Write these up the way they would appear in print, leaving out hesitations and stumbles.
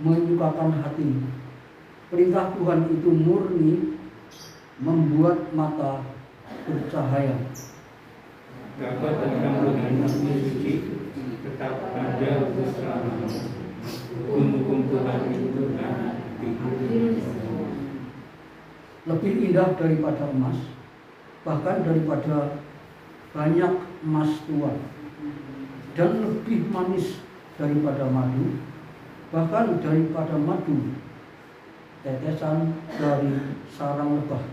menyukakan hati. Perintah Tuhan itu murni, membuat mata bercahaya. Dapat datang dengan suci, tetap ada keselamatan. Hukum-hukum Tuhan itu nanti. Lebih indah daripada emas, bahkan daripada banyak emas tua, dan lebih manis daripada madu, bahkan daripada madu tetesan dari sarang lebah.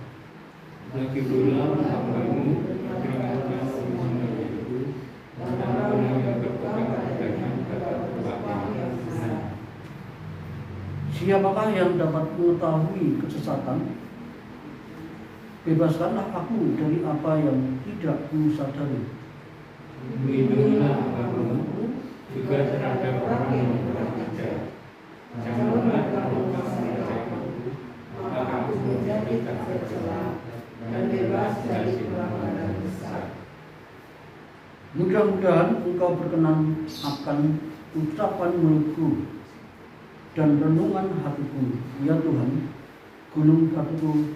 Lagi pula hambamu dengan kasih itu, benar-benar yang berpegang dengan kata Bapa. Siapakah yang dapat mengetahui kesesatan? Bebaskanlah aku dari apa yang tidak kusadari. Lindungilah hambamu juga terhadap orang yang kurang ajar. Janganlah kamu mengerjakanku, maka aku menjadi tak tercela dan bebas dari pelanggaran besar. Mudah-mudahan engkau berkenan akan ucapan mulutku dan renungan hatiku, ya Tuhan, gunung batuku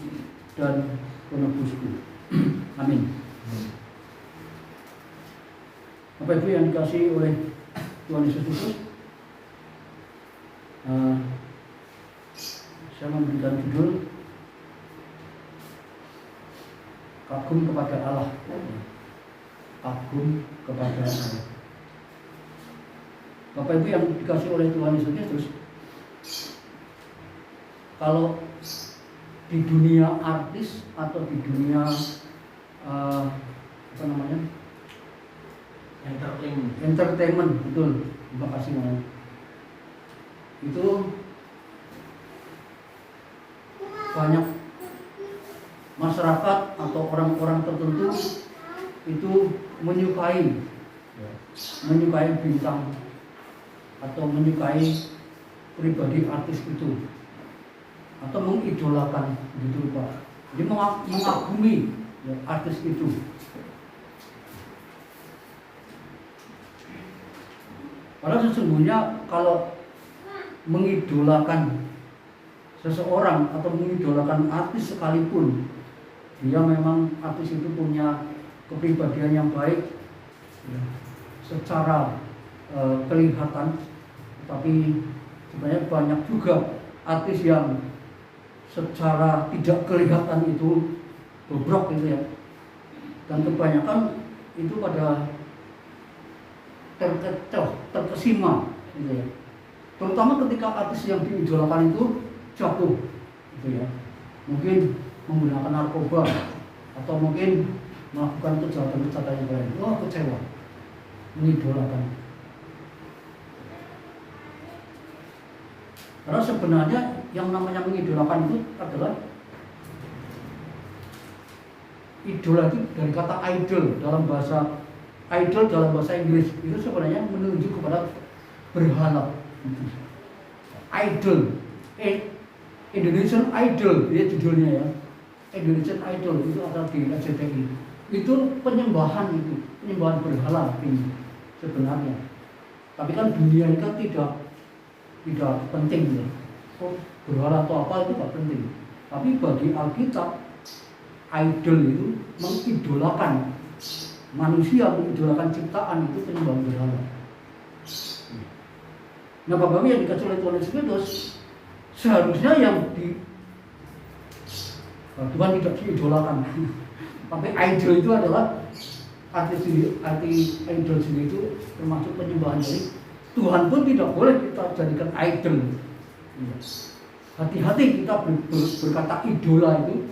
dan penebusku. Amin. Bapak Ibu yang dikasihi oleh Tuhan Yesus Kristus, saya memberikan judul Kagum kepada Allah. Kagum kepada Allah. Bapak Ibu yang dikasihi oleh Tuhan Yesus Kristus, kalau di dunia artis atau di dunia entertainment, betul, terima kasih Mas. Itu banyak masyarakat atau orang-orang tertentu itu menyukai bintang atau menyukai pribadi artis itu atau mengidolakan gitu Pak. Dia mengagumi artis itu. Padahal sesungguhnya kalau mengidolakan seseorang atau mengidolakan artis sekalipun, dia memang artis itu punya kepribadian yang baik secara kelihatan, tapi sebenarnya banyak juga artis yang secara tidak kelihatan itu bobrok gitu ya, dan kebanyakan itu pada terkesima gitu ya, terutama ketika artis yang diidolakan itu jatuh gitu ya, mungkin menggunakan narkoba atau mungkin melakukan kejahatan-kejahatan yang lain. Wah, kecewa, mengidolakan. Karena sebenarnya yang namanya mengidolakan itu adalah idola, itu dari kata idol dalam bahasa Inggris, itu sebenarnya menunjuk kepada berhala. Idol, Indonesian Idol, ya judulnya ya. Indonesian Idol itu ada di RCTI. Itu penyembahan berhala ini sebenarnya. Tapi kan dunia ini kan tidak penting ya. Berhala atau apa itu tidak penting. Tapi bagi Alkitab, idol itu mengidolakan manusia, mengidolakan ciptaan, itu penyembahan berhala. Nah, Bapak yang dikasih oleh Tuhan Yesus Kristus, seharusnya yang Tuhan tidak diidolakan. Tapi idol itu adalah arti idol sendiri itu termasuk penyembahan. Jadi Tuhan pun tidak boleh kita jadikan idol. Hati-hati kita berkata idola itu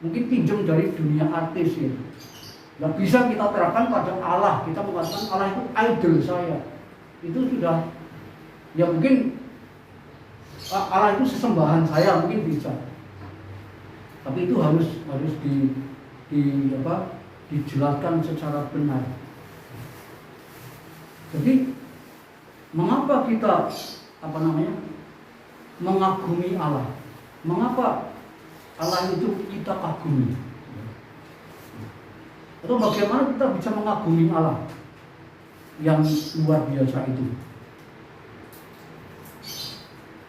mungkin pinjam dari dunia artis ya. Nggak bisa kita terapkan pada Allah. Kita mengatakan Allah itu idol saya. Itu sudah ya, mungkin Allah itu sesembahan saya, mungkin bisa. Tapi itu harus dijelaskan secara benar. Jadi mengapa kita mengagumi Allah? Mengapa Allah itu kita kagumi? Atau bagaimana kita bisa mengagumi Allah yang luar biasa itu?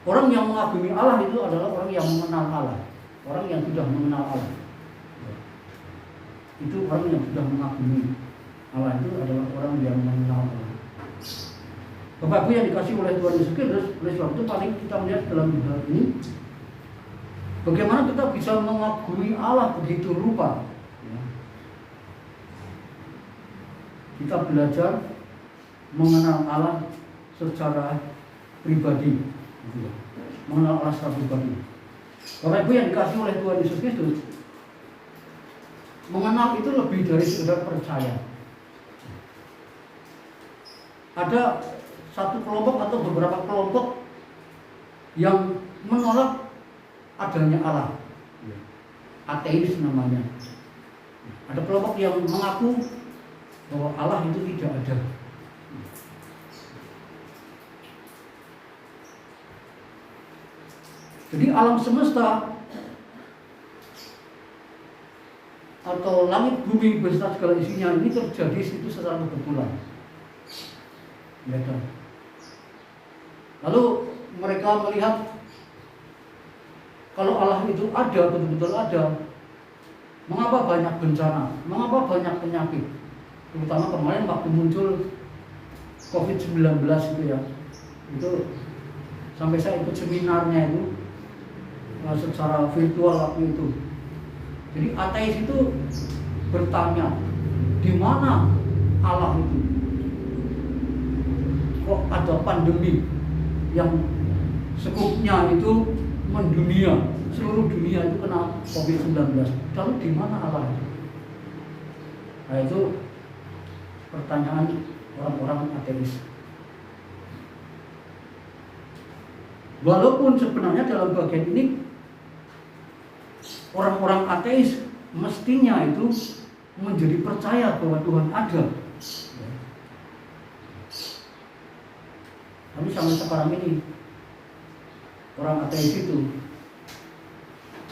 Orang yang mengagumi Allah itu adalah orang yang mengenal Allah, orang yang sudah mengenal Allah. Itu orang yang sudah mengagumi Allah itu adalah orang yang mengenal Allah. Bapak Ibu yang dikasih oleh Tuhan Yesus Kristus, oleh sebab itu paling kita melihat dalam hal ini, bagaimana kita bisa mengagumi Allah begitu rupa. Kita belajar mengenal Allah secara pribadi, mengenal Allah secara pribadi. Bapak Ibu yang dikasih oleh Tuhan Yesus Kristus, mengenal itu lebih dari sekedar percaya. Ada satu kelompok atau beberapa kelompok yang menolak adanya Allah, ateis namanya. Ada kelompok yang mengaku bahwa Allah itu tidak ada. Jadi alam semesta atau langit bumi beserta segala isinya ini terjadi itu secara kebetulan. Ya kan? Lalu mereka melihat kalau Allah itu ada, betul-betul ada, mengapa banyak bencana, mengapa banyak penyakit? Terutama kemarin waktu muncul COVID-19 itu ya, itu sampai saya ikut seminarnya itu secara virtual waktu itu. Jadi ateis itu bertanya, di mana Allah itu? Kok ada pandemi yang skupnya itu mendunia, seluruh dunia itu kena COVID-19. Lalu di mana Allah itu? Nah itu pertanyaan orang-orang ateis. Walaupun sebenarnya dalam bagian ini orang-orang ateis mestinya itu menjadi percaya bahwa Tuhan ada. Tapi sampai sekarang ini orang ateis itu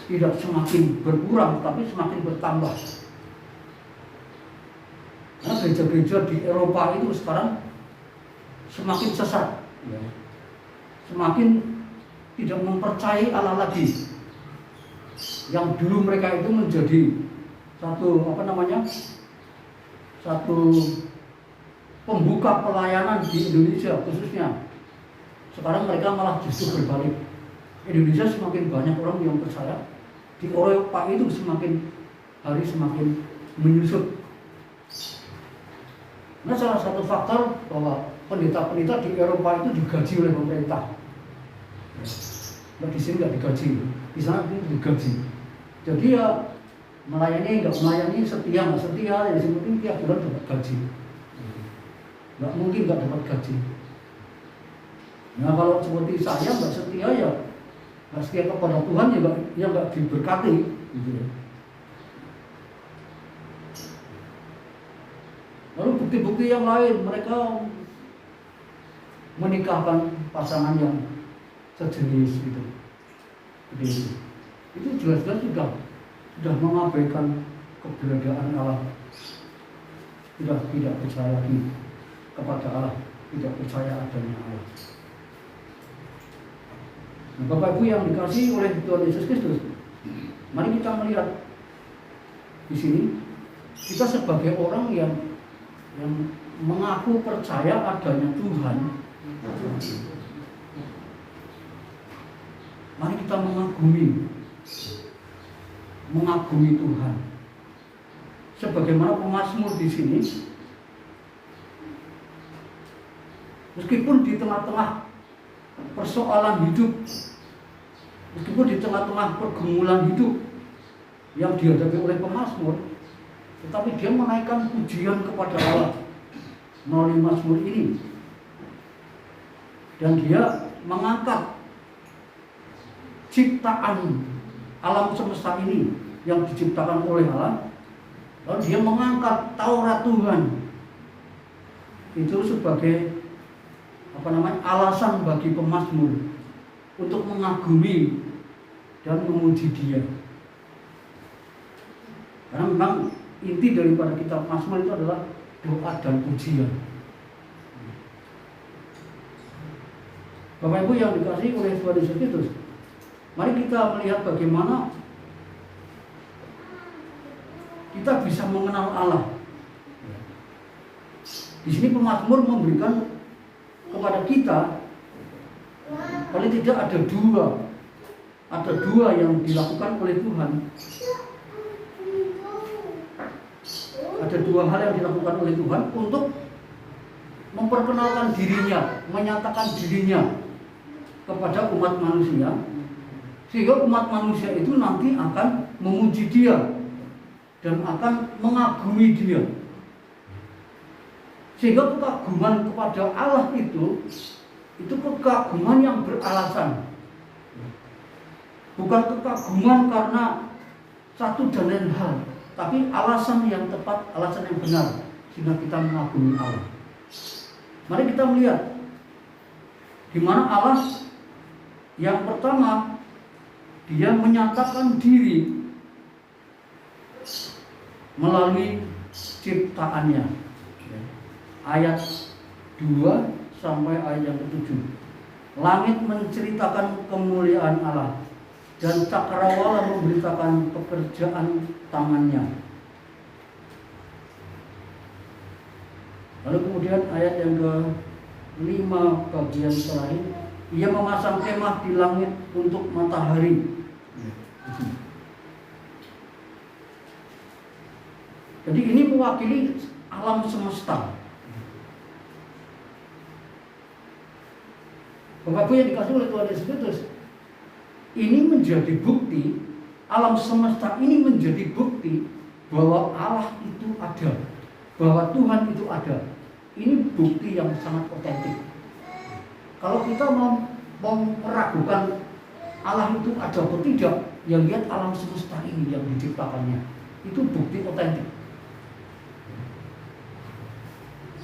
tidak semakin berkurang, tapi semakin bertambah. Karena gereja-gereja di Eropa itu sekarang semakin sesat, semakin tidak mempercayai Allah lagi. Yang dulu mereka itu menjadi satu pembuka pelayanan di Indonesia khususnya. Sekarang mereka malah justru berbalik. Indonesia semakin banyak orang yang percaya, di Eropa itu semakin hari semakin menyusut. Nah, salah satu faktor bahwa pendeta-pendeta di Eropa itu digaji oleh pemerintah. Nah, di sini nggak digaji, di sana itu digaji. Jadi ya melayani nggak melayani, setia nggak setia, ya penting tiap bulan dapat gaji. Nggak mungkin nggak dapat gaji. Nah kalau seperti saya nggak setia ya nggak setia kepada Tuhan ya nggak diberkati. Gitu ya. Lalu bukti-bukti yang lain, mereka menikahkan pasangan yang sejenis gitu. Itu jelas-jelas sudah mengabaikan keberadaan Allah, sudah tidak percaya lagi kepada Allah, tidak percaya adanya Allah. Nah, Bapak Ibu yang dikasihi oleh Tuhan Yesus Kristus, mari kita melihat di sini kita sebagai orang yang mengaku percaya adanya Tuhan. Mari kita mengagumi Tuhan. Sebagaimana pemazmur di sini, meskipun di tengah-tengah persoalan hidup, meskipun di tengah-tengah pergumulan hidup yang dihadapi oleh pemazmur, tetapi dia menaikkan pujian kepada Allah melalui mazmur ini, dan dia mengangkat ciptaan alam semesta ini yang diciptakan oleh Allah, lalu dia mengangkat Taurat Tuhan itu sebagai alasan bagi pemazmur untuk mengagumi dan memuji Dia. Karena memang inti daripada kitab Mazmur itu adalah doa dan pujian. Bapak Ibu yang dikasihi oleh Tuhan Yesus Kristus, mari kita melihat bagaimana kita bisa mengenal Allah. Di sini pemazmur memberikan kepada kita paling tidak ada dua yang dilakukan oleh Tuhan. Ada dua hal yang dilakukan oleh Tuhan untuk memperkenalkan dirinya, menyatakan dirinya kepada umat manusia, sehingga umat manusia itu nanti akan memuji Dia dan akan mengagumi Dia. Sehingga kekaguman kepada Allah itu kekaguman yang beralasan. Bukan kekaguman karena satu dan lain hal, tapi alasan yang tepat, alasan yang benar, sehingga kita mengagumi Allah. Mari kita melihat di mana Allah yang pertama, Dia menyatakan diri melalui ciptaannya. Ayat 2 sampai ayat yang ke-7. Langit menceritakan kemuliaan Allah, dan cakrawala memberitakan pekerjaan tangannya. Lalu kemudian ayat yang ke-5 bagian terakhir, Ia memasang kemah di langit untuk matahari. Jadi ini mewakili alam semesta. Bapak Ibu yang dikasih oleh Tuhan Yesus Kristus, ini menjadi bukti, alam semesta ini menjadi bukti bahwa Allah itu ada, bahwa Tuhan itu ada. Ini bukti yang sangat otentik. Kalau kita mau meragukan Allah itu ada atau tidak, ya lihat alam semesta ini yang diciptakannya. Itu bukti otentik.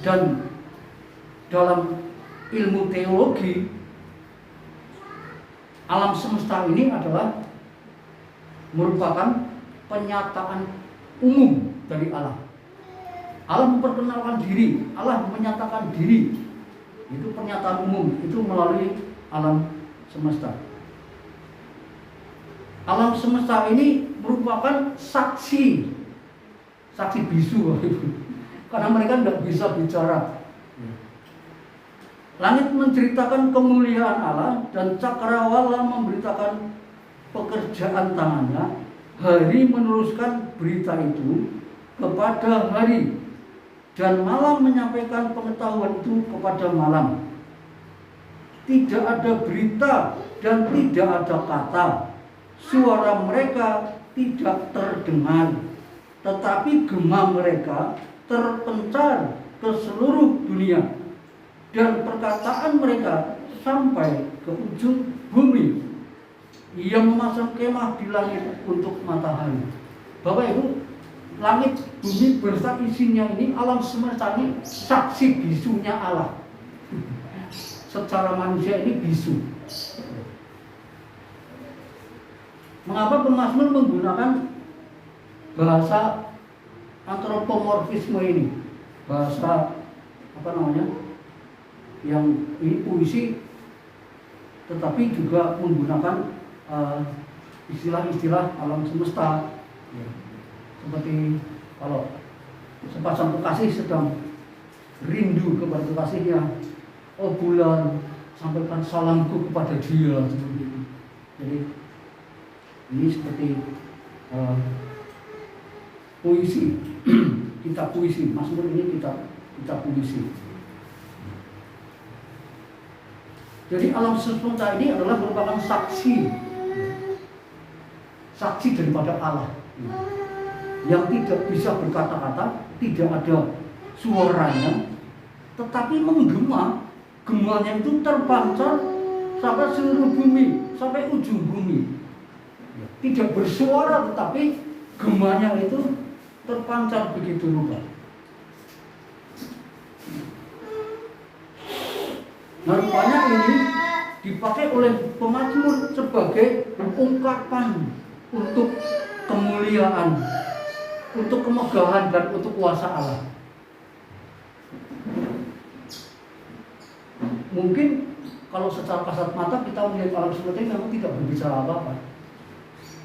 Dan dalam ilmu teologi, alam semesta ini adalah merupakan penyataan umum dari Allah. Allah memperkenalkan diri, Allah menyatakan diri. Itu pernyataan umum, itu melalui alam semesta. Alam semesta ini merupakan saksi bisu, karena mereka tidak bisa bicara. Langit menceritakan kemuliaan Allah, dan cakrawala memberitakan pekerjaan tangannya. Hari meneruskan berita itu kepada hari, dan malam menyampaikan pengetahuan itu kepada malam. Tidak ada berita dan tidak ada kata, suara mereka tidak terdengar, tetapi gema mereka terpencar ke seluruh dunia, dan perkataan mereka sampai ke ujung bumi. Ia memasang kemah di langit untuk matahari. Bapak Ibu, langit, bumi berserta isinya ini, alam semesta ini saksi bisunya Allah. Secara manusia ini bisu. Mengapa pemazmur menggunakan bahasa antropomorfisme ini? Bahasa yang ini puisi, tetapi juga menggunakan istilah-istilah alam semesta. Seperti kalau sepasang kekasih sedang rindu kepada kekasihnya, oh bulan, sampaikan salamku kepada dia, seperti itu. Jadi ini seperti puisi, kitab puisi. Mazmur ini kitab puisi. Jadi alam semesta ini adalah merupakan saksi daripada Allah, yang tidak bisa berkata-kata, tidak ada suaranya, tetapi menggema. Gemanya itu terpancar sampai seluruh bumi, sampai ujung bumi. Tidak bersuara, tetapi gemanya itu terpancar begitu rupa. Nah, rupanya ini dipakai oleh pemazmur sebagai ungkapan untuk kemuliaan, untuk kemegahan, dan untuk kuasa Allah. Mungkin kalau secara kasat mata kita melihat alam semesta ini memang tidak berbicara apa-apa.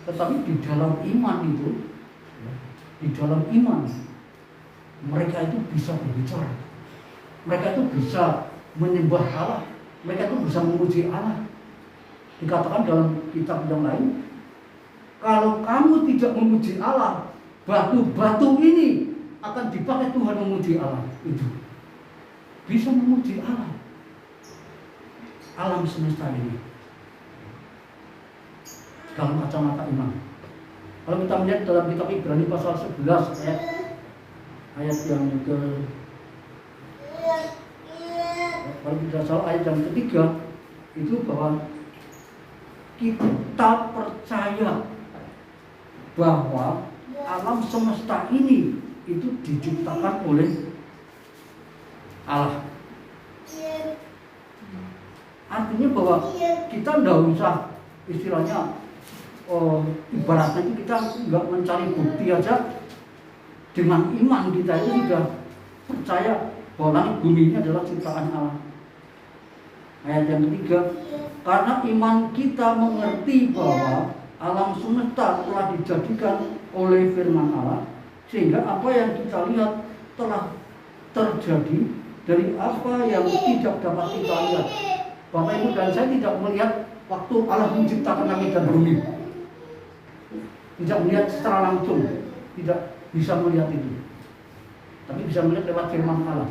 Tetapi di dalam iman itu, di dalam iman, mereka itu bisa berbicara. Mereka itu bisa menyembah Allah. Mereka itu bisa memuji Allah. Dikatakan dalam kitab yang lain, kalau kamu tidak memuji Allah, batu-batu ini akan dipakai Tuhan memuji Allah. Itu bisa memuji Allah. Alam semesta ini dalam kacamata iman. Kalau kita melihat dalam kitab Ibrani pasal 11 ayat yang ke, kalau tidak salah ayat yang ketiga, itu bahwa kita percaya bahwa alam semesta ini itu diciptakan oleh Allah. Artinya bahwa kita tidak usah istilahnya ibaratnya itu kita nggak mencari bukti aja. Dengan iman kita itu sudah percaya bahwa langit bumi ini adalah ciptaan Allah. Ayat yang ketiga, karena iman kita mengerti bahwa alam semesta telah dijadikan oleh firman Allah, sehingga apa yang kita lihat telah terjadi dari apa yang tidak dapat kita lihat. Bapak Ibu dan saya tidak melihat waktu Allah menciptakan langit dan bumi, tidak melihat secara langsung, tidak bisa melihat itu, tapi bisa melihat lewat firman Allah.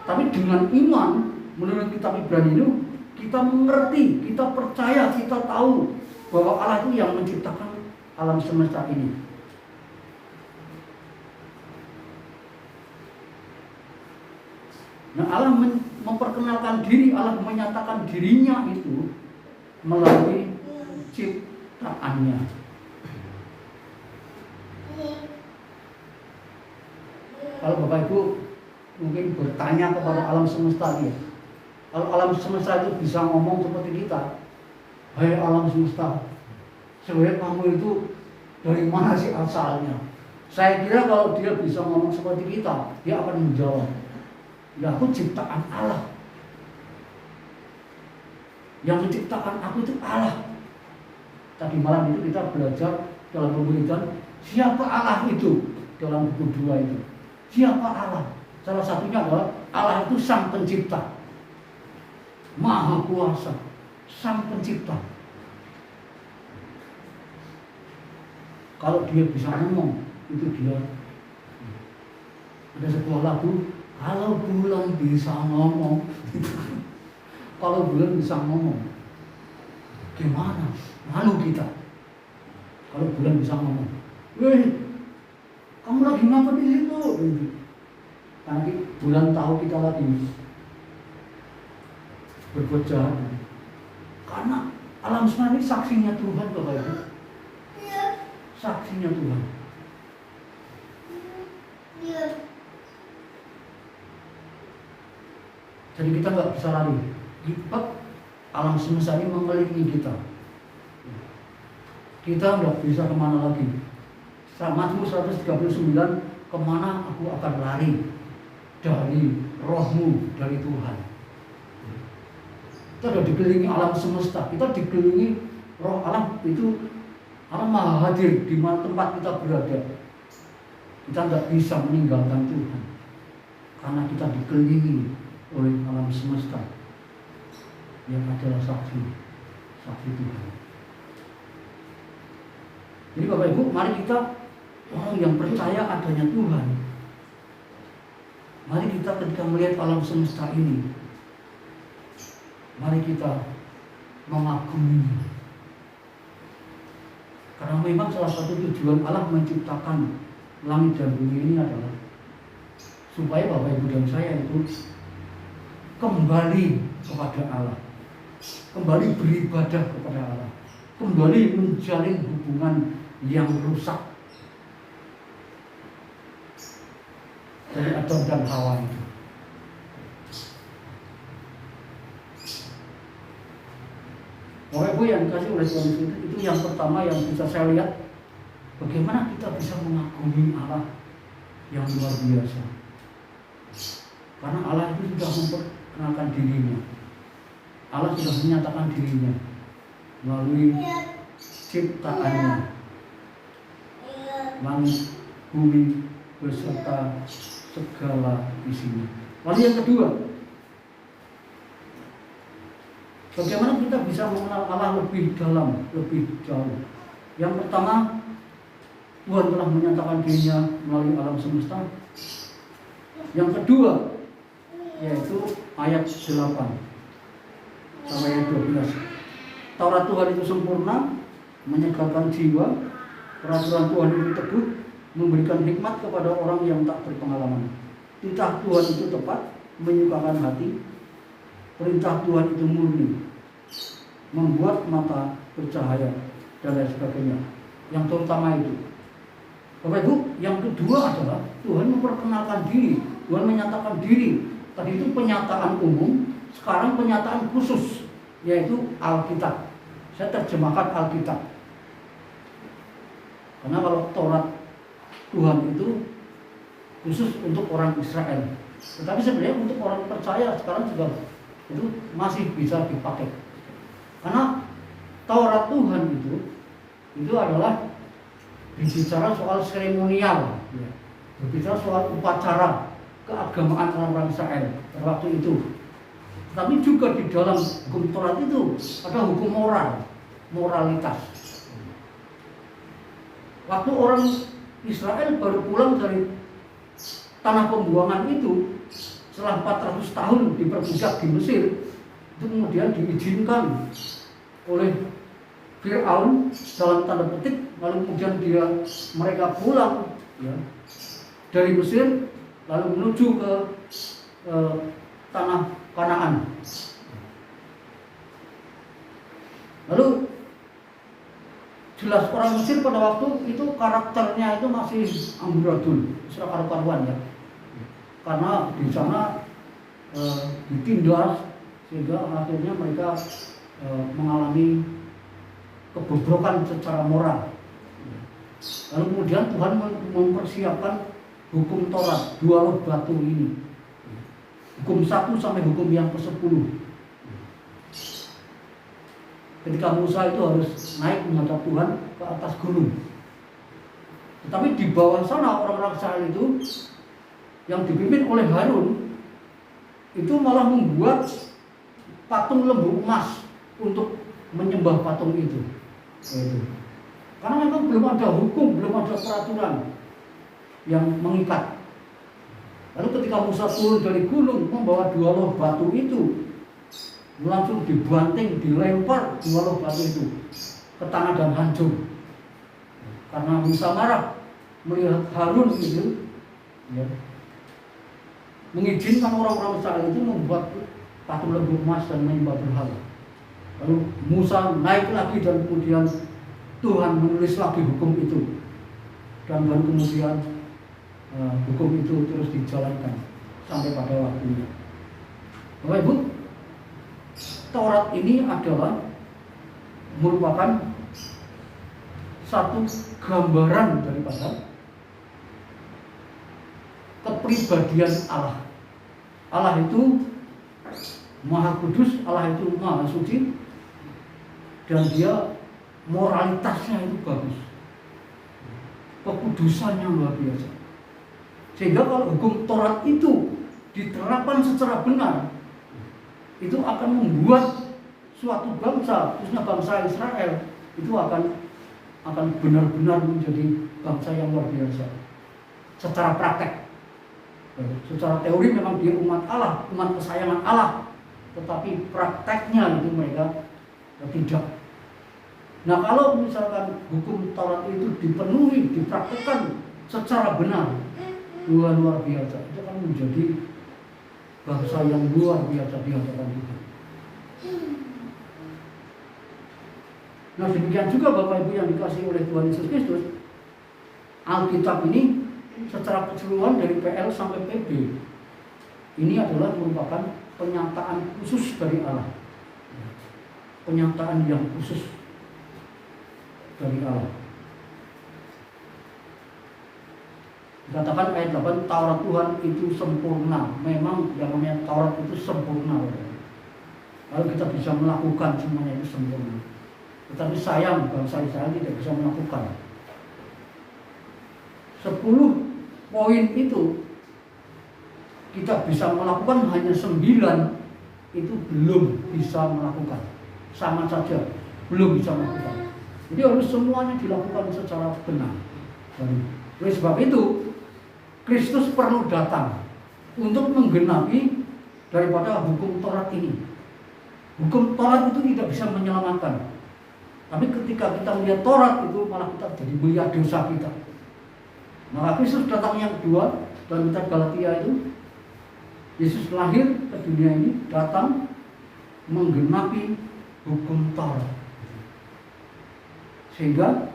Tapi dengan iman, menurut kitab Ibrani itu, kita mengerti, kita percaya, kita tahu bahwa Allah itu yang menciptakan alam semesta ini. Nah, Allah memperkenalkan diri, Allah menyatakan dirinya itu melalui ciptaannya. Kalau Bapak Ibu mungkin bertanya kepada alam semesta dia, kalau alam semesta itu bisa ngomong seperti kita, hai alam semesta, sebenarnya kamu itu dari mana sih asalnya? Saya kira kalau dia bisa ngomong seperti kita, dia akan menjawab, ya aku ciptaan Allah. Yang menciptakan aku itu Allah. Tadi malam itu kita belajar dalam pemberitaan siapa Allah itu dalam buku 2 itu. Siapa Allah? Salah satunya adalah Allah itu Sang Pencipta, Maha Kuasa, Sang Pencipta. Kalau dia bisa ngomong, itu dia. Ada sebuah lagu, kalau bulan bisa ngomong, kalau bulan bisa ngomong, gimana? Malu kita. Kalau bulan bisa ngomong, weh, kamu lagi ngapa di situ? Nanti bulan tahu kita lagi berbuat jahat. Karena alam semesta ini saksinya Tuhan, Bapak Ibu. Saksinya Tuhan. Jadi kita nggak bisa lari. Alam semesta ini mengelilingi kita. Kita nggak bisa kemana lagi. Mazmur 139, kemana aku akan lari dari rohmu, dari Tuhan. Kita sudah dikelilingi alam semesta. Kita dikelilingi roh alam itu. Allah Maha hadir di mana tempat kita berada. Kita tidak bisa meninggalkan Tuhan karena kita dikelilingi oleh alam semesta yang adalah saksi Tuhan. Jadi Bapak Ibu, mari kita orang yang percaya adanya Tuhan, mari kita ketika melihat alam semesta ini, mari kita mengaguminya. Karena memang salah satu tujuan Allah menciptakan langit dan bumi ini adalah supaya Bapak Ibu dan saya itu kembali kepada Allah, kembali beribadah kepada Allah, kembali menjalin hubungan yang rusak dari Adam dan Hawa itu. Bapak Ibu yang dikasih oleh Tuhan itu yang pertama yang bisa saya lihat, bagaimana kita bisa mengagumi Allah yang luar biasa. Karena Allah itu sudah memperkenalkan dirinya. Allah sudah menyatakan dirinya melalui ciptaannya, langit, bumi, beserta segala isinya. Lalu yang kedua, bagaimana kita bisa mengenal Allah lebih dalam, lebih jauh? Yang pertama, Tuhan telah menyatakan dirinya melalui alam semesta. Yang kedua, yaitu ayat 8 sampai ayat 12. Taurat Tuhan itu sempurna, menyegarkan jiwa. Peraturan Tuhan itu teguh, memberikan hikmat kepada orang yang tak berpengalaman. Titah Tuhan itu tepat, menyukakan hati. Perintah Tuhan itu murni, membuat mata bercahaya, dan lain sebagainya. Yang terutama itu, Bapak Ibu, yang kedua adalah Tuhan memperkenalkan diri, Tuhan menyatakan diri. Tadi itu penyataan umum, sekarang penyataan khusus, yaitu Alkitab. Saya terjemahkan Alkitab. Karena kalau Taurat Tuhan itu khusus untuk orang Israel, tetapi sebenarnya untuk orang percaya sekarang juga itu masih bisa dipakai. Karena Taurat Tuhan itu adalah berbicara soal seremonial, berbicara soal upacara keagamaan orang-orang Israel pada waktu itu. Tapi juga di dalam hukum Taurat itu ada hukum moral, moralitas. Waktu orang Israel baru pulang dari tanah pembuangan itu, setelah 400 tahun diperbudak di Mesir, itu kemudian diizinkan oleh Fir'aun dalam tanda petik, lalu kemudian mereka pulang dari Mesir, lalu menuju ke tanah Kanaan. Lalu jelas orang Mesir pada waktu itu karakternya itu masih amburadul, istilah karu-karuan ya. Karena di sana ditindas sehingga akhirnya mereka mengalami kebobrokan secara moral. Lalu kemudian Tuhan mempersiapkan hukum Taurat, 2 loh batu ini. Hukum 1 sampai hukum yang ke-10. Ketika Musa itu harus naik menghadap Tuhan ke atas gunung. Tetapi di bawah sana orang-orang Israel itu yang dipimpin oleh Harun itu malah membuat patung lembu emas untuk menyembah patung itu. Karena memang belum ada hukum, belum ada peraturan yang mengikat. Lalu ketika Musa turun dari gunung membawa 2 loh batu itu, langsung dibanting, dilempar 2 loh batu itu ke tanah dan hancur. Karena Musa marah melihat Harun itu mengizinkan orang-orang Israel itu membuat patung lembu emas dan menyembah berhala. Lalu Musa naik lagi dan kemudian Tuhan menulis lagi hukum itu, dan baru kemudian hukum itu terus dijalankan sampai pada waktunya. Bapak Ibu, Taurat ini adalah merupakan satu gambaran daripada kepribadian Allah. Allah itu Maha Kudus, Allah itu Maha Suci, dan dia moralitasnya itu bagus, kekudusannya luar biasa. Sehingga kalau hukum Taurat itu diterapkan secara benar, itu akan membuat suatu bangsa, khususnya bangsa Israel, itu akan benar-benar menjadi bangsa yang luar biasa. Secara praktek, secara teori memang dia umat Allah, umat kesayangan Allah, tetapi prakteknya itu mereka tidak. Nah, kalau misalkan hukum Taurat itu dipenuhi, dipraktekkan secara benar, luar biasa, itu akan menjadi bangsa yang luar biasa di hadapan kita. Nah, demikian juga Bapak Ibu yang dikasihi oleh Tuhan Yesus Kristus, Alkitab ini secara keseluruhan dari PL sampai PB ini adalah merupakan penyataan khusus dari Allah, penyataan yang khusus dari Allah. Dikatakan ayat 8, Taurat Tuhan itu sempurna. Memang yang namanya Taurat itu sempurna. lalu kita bisa melakukan semuanya itu sempurna. Tetapi sayang bangsa Israel tidak bisa melakukan. 10 poin itu kita bisa melakukan, hanya 9 itu belum bisa melakukan. Sama saja belum bisa melakukan. Jadi harus semuanya dilakukan secara benar. Oleh sebab itu Kristus perlu datang untuk menggenapi daripada hukum Taurat ini. Hukum Taurat itu tidak bisa menyelamatkan. Tapi ketika kita melihat Taurat itu malah kita jadi melihat dosa kita. Maka Kristus datang yang kedua dalam kitab Galatia itu, Yesus lahir ke dunia ini datang menggenapi hukum Taurat. Sehingga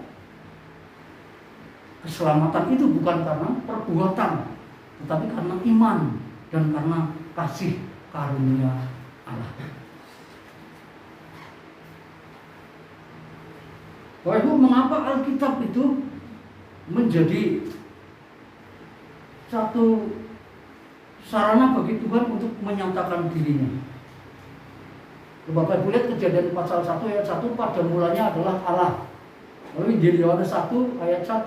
keselamatan itu bukan karena perbuatan, tetapi karena iman dan karena kasih karunia Allah. Bapak Ibu, mengapa Alkitab itu menjadi satu sarana bagi Tuhan untuk menyatakan dirinya? Bapak Ibu lihat Kejadian pasal 1 ayat 1, pada mulanya adalah Allah. Lalu di Yohanes 1 ayat 1,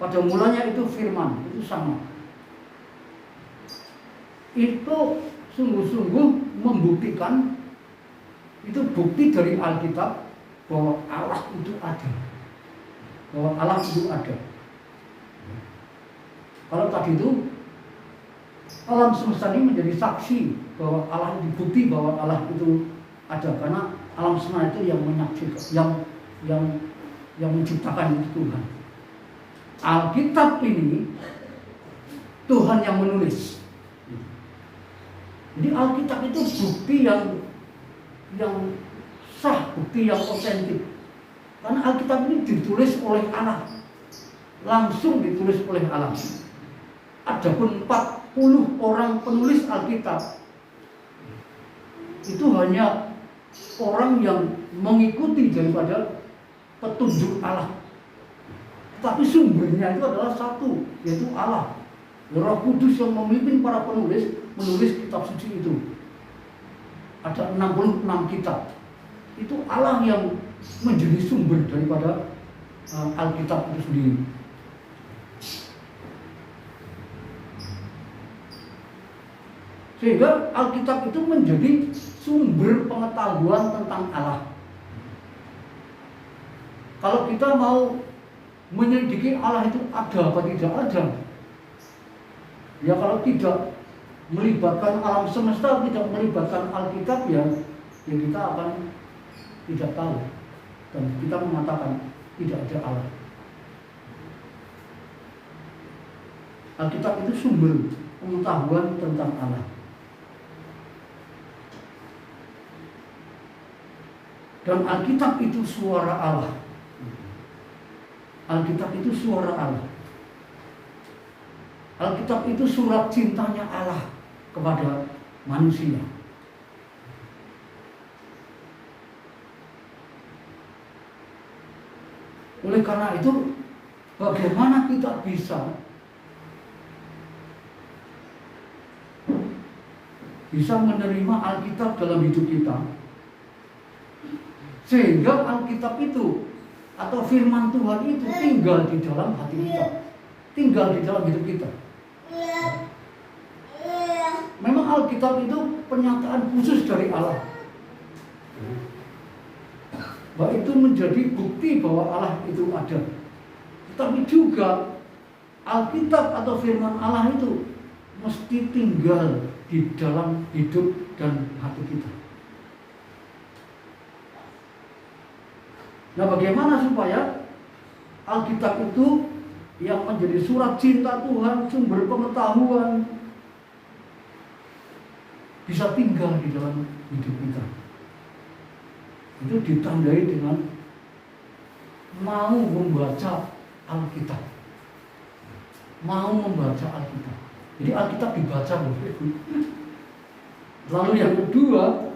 pada mulanya itu firman, itu sama. Itu sungguh-sungguh membuktikan, itu bukti dari Alkitab bahwa Allah itu ada. Bahwa Allah itu ada. Kalau tadi itu alam semesta ini menjadi saksi bahwa Allah, bukti bahwa Allah itu ada, karena alam semesta itu yang menyaksikan, yang menciptakan itu Tuhan. Alkitab ini Tuhan yang menulis. Jadi Alkitab itu bukti yang sah, bukti yang otentik. Karena Alkitab ini ditulis oleh Allah, langsung ditulis oleh Allah. Adapun 40 orang penulis Alkitab itu hanya orang yang mengikuti daripada petunjuk Allah. Tapi sumbernya itu adalah satu, yaitu Allah. Roh Kudus yang memimpin para penulis menulis kitab suci itu. Ada 66 kitab. Itu Allah yang menjadi sumber daripada Alkitab itu sendiri. Sehingga Alkitab itu menjadi sumber pengetahuan tentang Allah. Kalau kita mau menyelidiki Allah itu ada apa tidak ada, ya kalau tidak melibatkan alam semesta, tidak melibatkan Alkitab, ya kita akan tidak tahu, dan kita mengatakan tidak ada Allah. Alkitab itu sumber pengetahuan tentang Allah. Dan Alkitab itu suara Allah. Alkitab itu suara Allah. Alkitab itu surat cintanya Allah kepada manusia. Oleh karena itu, bagaimana kita bisa menerima Alkitab dalam hidup kita, sehingga Alkitab itu atau firman Tuhan itu tinggal di dalam hati kita, tinggal di dalam hidup kita. Memang Alkitab itu pernyataan khusus dari Allah, bahwa itu menjadi bukti bahwa Allah itu ada. Tetapi juga Alkitab atau firman Allah itu mesti tinggal di dalam hidup dan hati kita. Nah, bagaimana supaya Alkitab itu yang menjadi surat cinta Tuhan, sumber pengetahuan, bisa tinggal di dalam hidup kita? Itu ditandai dengan mau membaca Alkitab. Mau membaca Alkitab. Jadi Alkitab dibaca. Lalu yang kedua,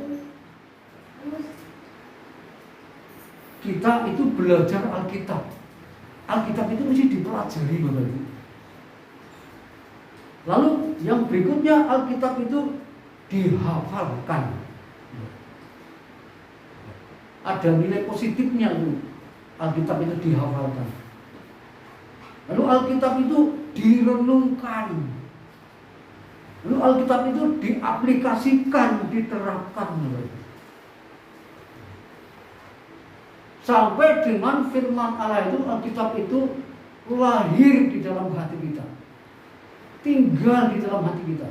kita itu belajar Alkitab. Alkitab itu mesti dipelajari, Bapak Ibu. Lalu yang berikutnya, Alkitab itu dihafalkan. ada nilai positifnya itu Alkitab itu dihafalkan. Lalu Alkitab itu direnungkan. Lalu Alkitab itu diaplikasikan, diterapkan. Sampai dengan firman Allah itu, Alkitab itu lahir di dalam hati kita, tinggal di dalam hati kita.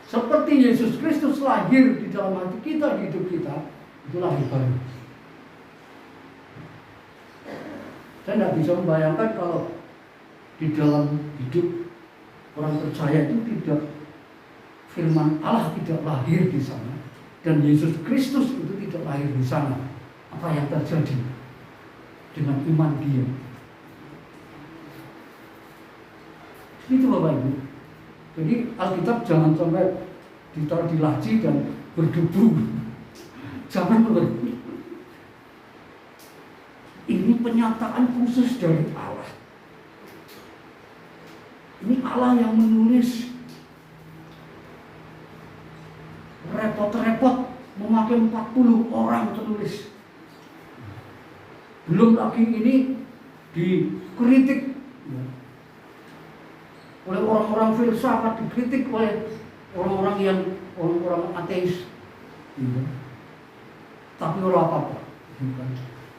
Seperti Yesus Kristus lahir di dalam hati kita, di hidup kita, itu lahir baru. Saya tidak bisa membayangkan kalau di dalam hidup orang percaya itu tidak, firman Allah tidak lahir di sana, dan Yesus Kristus itu tidak lahir di sana. Apa yang terjadi dengan iman dia? Itu Bapak Ibu. Jadi Alkitab jangan sampai ditaruh di laci dan berdebu. Jangan Bapak Ibu. Ini penyataan khusus dari Allah. Ini Allah yang menulis. Repot-repot memakai 40 orang penulis. Belum lagi ini dikritik oleh orang-orang filsafat, dikritik oleh orang-orang ateis. Tapi orang apa-apa.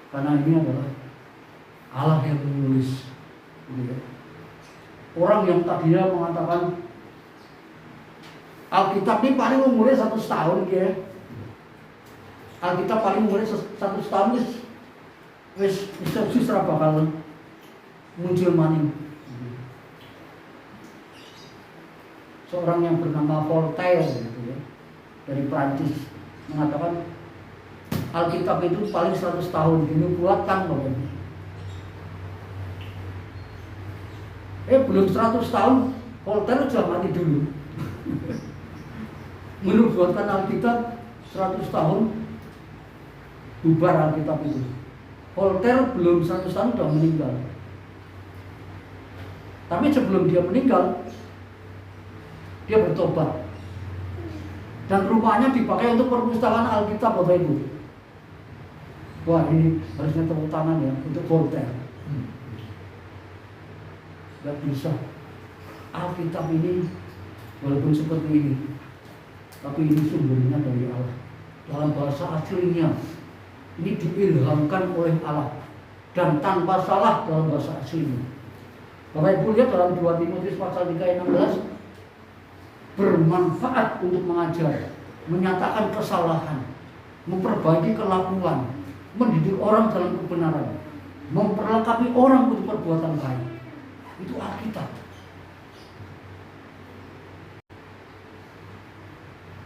Karena ini adalah Allah yang menulis. Orang yang tadinya mengatakan Alkitab ini paling umurnya 100 tahun ya. Alkitab paling umurnya 100 tahun wis ora bakal muncul maning. Seorang yang bernama Voltaire gitu ya, dari Prancis mengatakan Alkitab itu paling 100 tahun dinubuatkan Bapak. Belum 100 tahun Voltaire sudah mati dulu. Menubuatkan Alkitab 100 tahun bubar Alkitab itu. Voltaire belum 100 tahun sudah meninggal. Tapi sebelum dia meninggal, dia bertobat. Dan rumahnya dipakai untuk perpustakaan Alkitab Bapak Ibu. Wah, ini harusnya tepuk tangan ya untuk Voltaire. Gak bisa. Alkitab ini walaupun seperti ini, tapi ini sumbernya dari Allah. Dalam bahasa aslinya, ini diilhamkan oleh Allah dan tanpa salah dalam bahasa aslinya. Bapak Ibu lihat dalam 2 Timotius pasal 3 ayat 16, bermanfaat untuk mengajar, menyatakan kesalahan, memperbaiki kelakuan, mendidik orang dalam kebenaran, memperlengkapi orang untuk perbuatan baik. Itu Alkitab.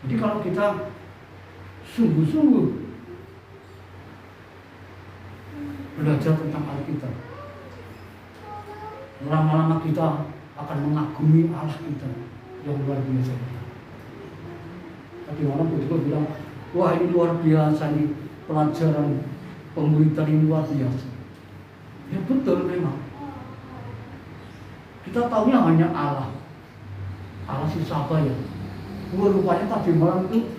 Jadi kalau kita sungguh-sungguh belajar tentang Alkitab, lama-lama kita akan mengagumi Allah kita yang luar biasa. Tadi orang betul bilang, wah ini luar biasa nih, pelajaran pemberitaan ini luar biasa. Ya betul memang. Kita tahunya hanya Allah. Allah si siapa ya? Rupanya tadi malam itu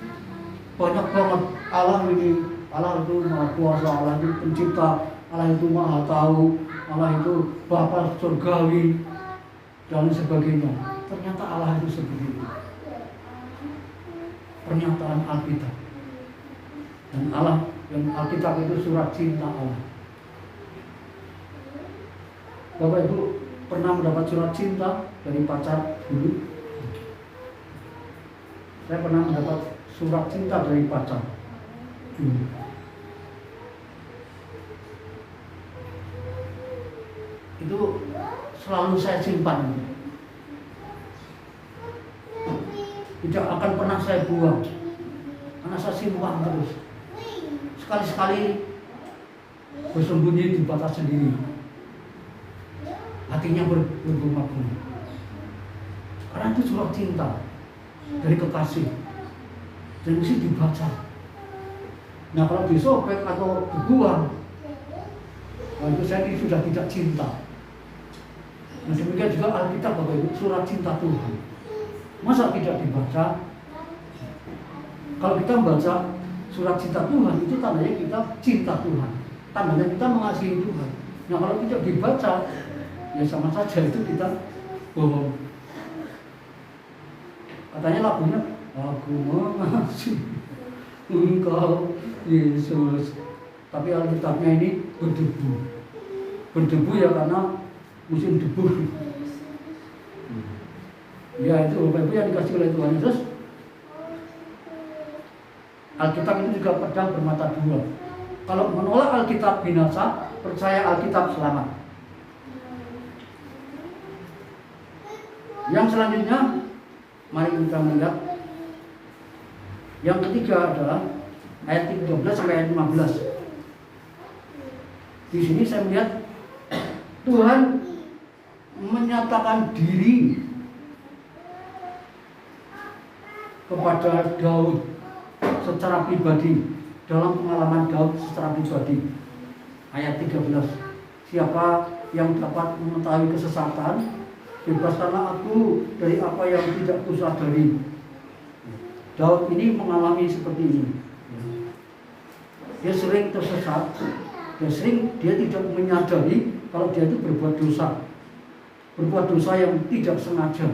banyak banget Allah ini. Allah itu Maha Kuasa, Allah itu Pencipta, Allah itu Maha Tahu, Allah itu Bapa Surgawi dan sebagainya. Ternyata Allah itu seperti itu. Pernyataan Alkitab. Dan Allah yang Alkitab itu surat cinta Allah. Bapak Ibu pernah mendapat surat cinta dari pacar dulu? Saya pernah mendapat surat cinta dari pacar dulu. Itu selalu saya simpan. Tidak akan pernah saya buang, karena saya simpan terus. Sekali-sekali bersembunyi di batas sendiri, hatinya berbunga-bunga. Karena itu surat cinta dari kekasih dan mesti dibaca. Nah kalau disobek atau dibuang, itu saya sudah tidak cinta. Nah demikian juga Alkitab Bapak Ibu, surat cinta Tuhan. Masa tidak dibaca? Kalau kita membaca surat cinta Tuhan itu tandanya kita cinta Tuhan, tandanya kita mengasihi Tuhan. Nah kalau tidak dibaca, ya sama saja itu kita bohong. Katanya lagunya, aku mengasihi Engkau Yesus, tapi Alkitabnya ini berdebu ya karena musim debu. Ya itu Bapak Ibu yang dikasih oleh Tuhan Yesus. Alkitab itu juga pedang bermata dua. Kalau menolak Alkitab binasa, percaya Alkitab selamat. Yang selanjutnya, mari kita melihat. Yang ketiga adalah ayat 13 sampai ayat 15. Di sini saya melihat Tuhan menyatakan diri kepada Daud secara pribadi, dalam pengalaman Daud secara pribadi. Ayat 13, siapa yang dapat mengetahui kesesatan, bebaskanlah aku dari apa yang tidak kusadari. Daud ini mengalami seperti ini. Dia sering tersesat, dia tidak menyadari kalau dia itu berbuat dosa yang tidak sengaja.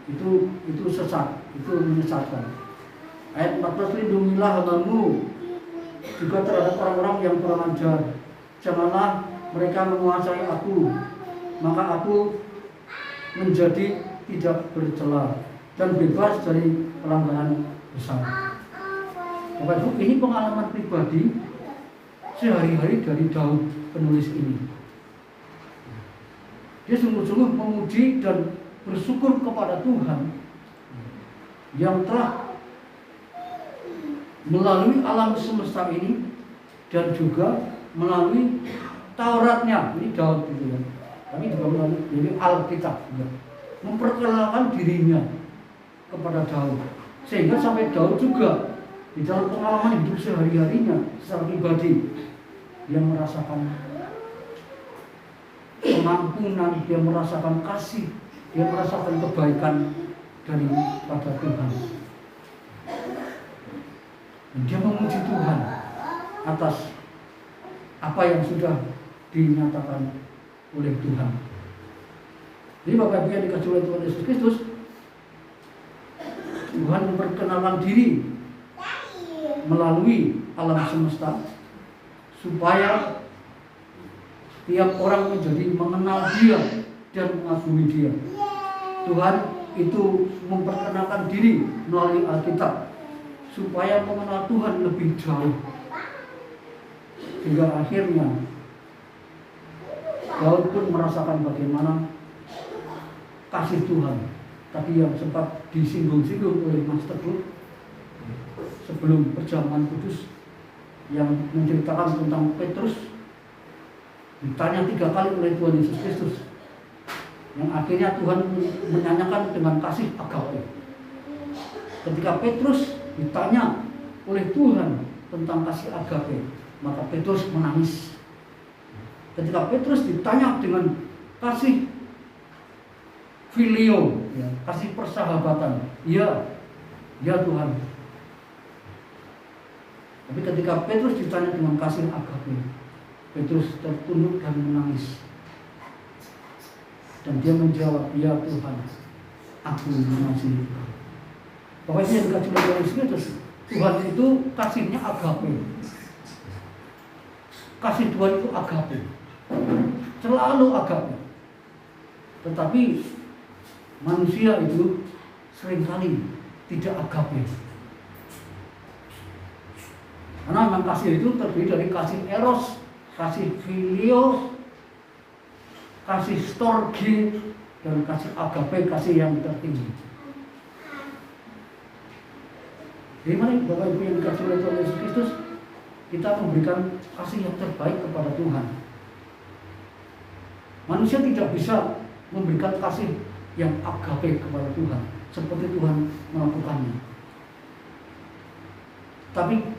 Itu sesat, itu menyesatkan. Ayat 14, lindungilah hamba-Mu juga terhadap orang-orang yang kurang ajar. Janganlah mereka menguasai aku, maka aku menjadi tidak bercela dan bebas dari pelanggaran besar. Bapak Ibu, ini pengalaman pribadi sehari-hari dari Daud penulis ini. Dia sungguh-sungguh memuji dan bersyukur kepada Tuhan yang telah melalui alam semesta ini dan juga melalui Tauratnya. Ini Daud gitu ya. Tapi juga melalui Alkitab ya. Memperkenalkan dirinya kepada Daud, sehingga sampai Daud juga di dalam pengalaman hidup sehari-harinya secara pribadi dia merasakan pengampunan, dia merasakan kasih, dia merasakan kebaikan daripada Tuhan. Dan dia memuji Tuhan atas apa yang sudah dinyatakan oleh Tuhan. Jadi Bapak Ibu yang dikasih oleh Tuhan Yesus Kristus, Tuhan memperkenalkan diri melalui alam semesta supaya tiap orang menjadi mengenal Dia dan mengagumi Dia. Tuhan itu memperkenalkan diri melalui Alkitab supaya mengenal Tuhan lebih jauh, hingga akhirnya Daud pun merasakan bagaimana kasih Tuhan. Tadi yang sempat disinggung-singgung oleh Mas Teguh sebelum perjamuan kudus, yang menceritakan tentang Petrus ditanya 3 kali oleh Tuhan Yesus Kristus, yang akhirnya Tuhan menyanyikan dengan kasih agape. Ketika Petrus ditanya oleh Tuhan tentang kasih agape, maka Petrus menangis. Ketika Petrus ditanya dengan kasih filio, ya, kasih persahabatan, ya Tuhan. Tapi ketika Petrus ditanya dengan kasih agape, Petrus tertunduk dan menangis. Dan dia menjawab, ya Tuhan, aku mengasihi Engkau. Bapak Ibu yang dikasih oleh Tuhan Yesus, Tuhan itu kasihnya agape. Kasih Tuhan itu agape, selalu agape. Tetapi manusia itu seringkali tidak agape. Karena memang kasih itu terdiri dari kasih eros, kasih filio, kasih storge, dan kasih agape, kasih yang tertinggi. Jadi mari Bapak Ibu yang dikasih oleh Tuhan Yesus Kristus, kita memberikan kasih yang terbaik kepada Tuhan. Manusia tidak bisa memberikan kasih yang agape kepada Tuhan seperti Tuhan melakukannya. Tapi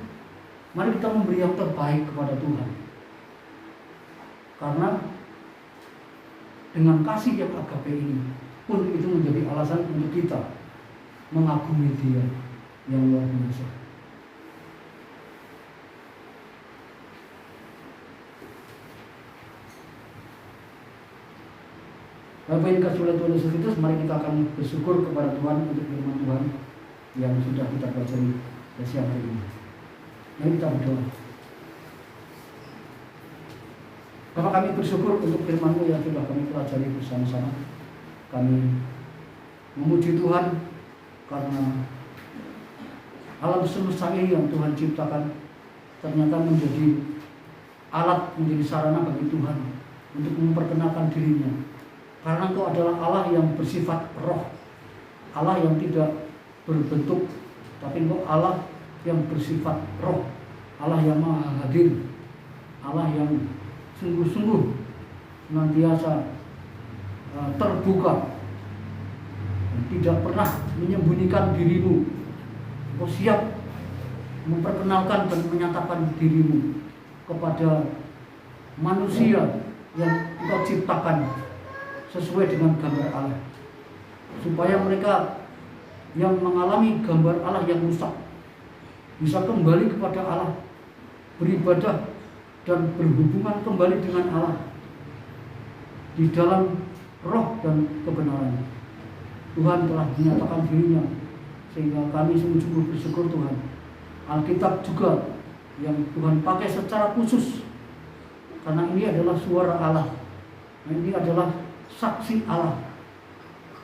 mari kita memberi yang terbaik kepada Tuhan, karena dengan kasih yang agape ini pun itu menjadi alasan untuk kita mengagumi Dia yang luar biasa. Bapak yang dikasihi oleh Tuhan Yesus Kristus, mari kita akan bersyukur kepada Tuhan untuk firman Tuhan yang sudah kita pelajari siang hari ini. Mari kita berdoa. Bapak, kami bersyukur untuk firman-Mu yang sudah kami pelajari bersama-sama. Kami memuji Tuhan karena alam semesta ini yang Tuhan ciptakan ternyata menjadi alat, menjadi sarana bagi Tuhan untuk memperkenalkan dirinya. Karena Engkau adalah Allah yang bersifat roh, Allah yang tidak berbentuk, tapi Engkau Allah yang bersifat roh, Allah yang maha hadir, Allah yang sungguh-sungguh senantiasa terbuka, tidak pernah menyembunyikan dirimu. Engkau siap memperkenalkan dan menyatakan dirimu kepada manusia yang Engkau ciptakan sesuai dengan gambar Allah, supaya mereka yang mengalami gambar Allah yang rusak bisa kembali kepada Allah, beribadah dan berhubungan kembali dengan Allah di dalam roh dan kebenaran. Tuhan telah menyatakan dirinya, sehingga kami sungguh-sungguh bersyukur Tuhan. Alkitab juga yang Tuhan pakai secara khusus, karena ini adalah suara Allah, ini adalah saksi Allah,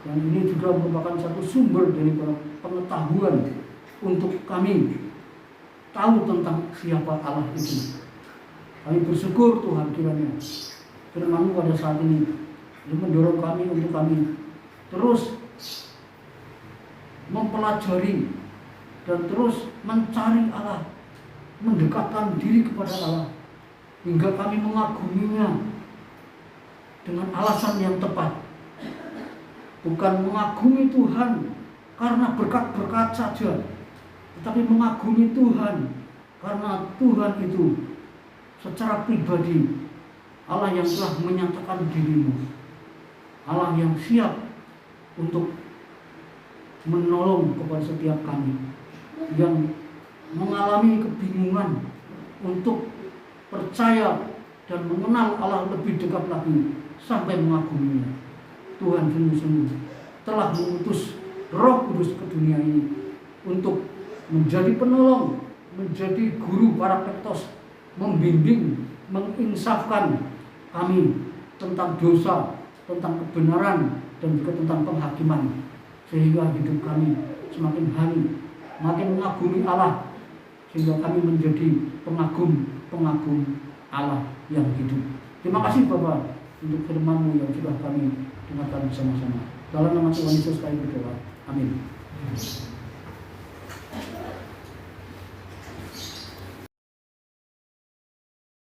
dan ini juga merupakan satu sumber dari pengetahuan untuk kami tahu tentang siapa Allah itu. Kami bersyukur Tuhan, kiranya firman-Mu pada saat ini mendorong kami untuk kami terus mempelajari dan terus mencari Allah, mendekatkan diri kepada Allah, hingga kami mengaguminya dengan alasan yang tepat. Bukan mengagumi Tuhan karena berkat-berkat saja, tetapi mengagumi Tuhan karena Tuhan itu secara pribadi Allah yang telah menyatakan dirimu, Allah yang siap untuk menolong kepada setiap kami yang mengalami kebingungan untuk percaya dan mengenal Allah lebih dekat lagi sampai mengaguminya. Tuhan sungguh-sungguh telah mengutus Roh Kudus ke dunia ini untuk menjadi penolong, menjadi guru parakletos, membimbing, menginsafkan kami tentang dosa, tentang kebenaran, dan juga tentang penghakiman, sehingga hidup kami semakin hari makin mengagumi Allah, sehingga kami menjadi pengagum Allah yang hidup. Terima kasih Bapak untuk firman-Mu yang sudah kami dengarkan bersama-sama. Dalam nama Tuhan Yesus kami berdoa. Amin.